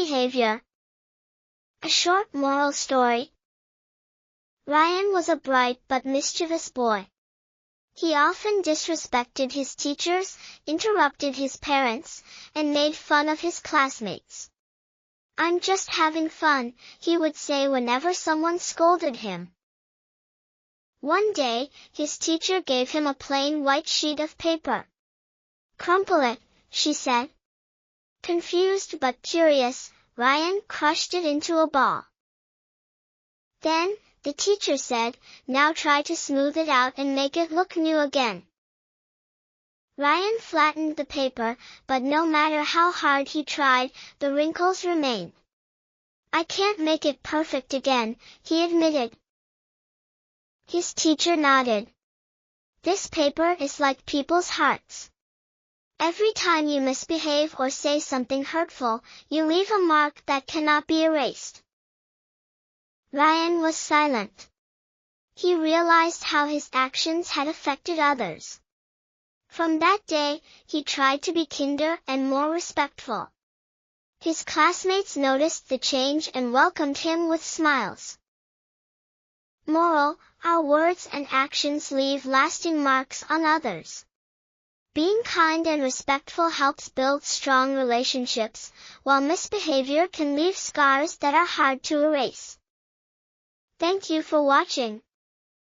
Misbehavior. A short moral story. Ryan was a bright but mischievous boy. He often disrespected his teachers, interrupted his parents, and made fun of his classmates. "I'm just having fun," he would say whenever someone scolded him. One day, his teacher gave him a plain white sheet of paper. "Crumple it," she said. Confused but curious, Ryan crushed it into a ball. Then, the teacher said, "Now try to smooth it out and make it look new again." Ryan flattened the paper, but no matter how hard he tried, the wrinkles remained. "I can't make it perfect again," he admitted. His teacher nodded. "This paper is like people's hearts. Every time you misbehave or say something hurtful, you leave a mark that cannot be erased." Ryan was silent. He realized how his actions had affected others. From that day, he tried to be kinder and more respectful. His classmates noticed the change and welcomed him with smiles. Moral: our words and actions leave lasting marks on others. Being kind and respectful helps build strong relationships, while misbehavior can leave scars that are hard to erase. Thank you for watching.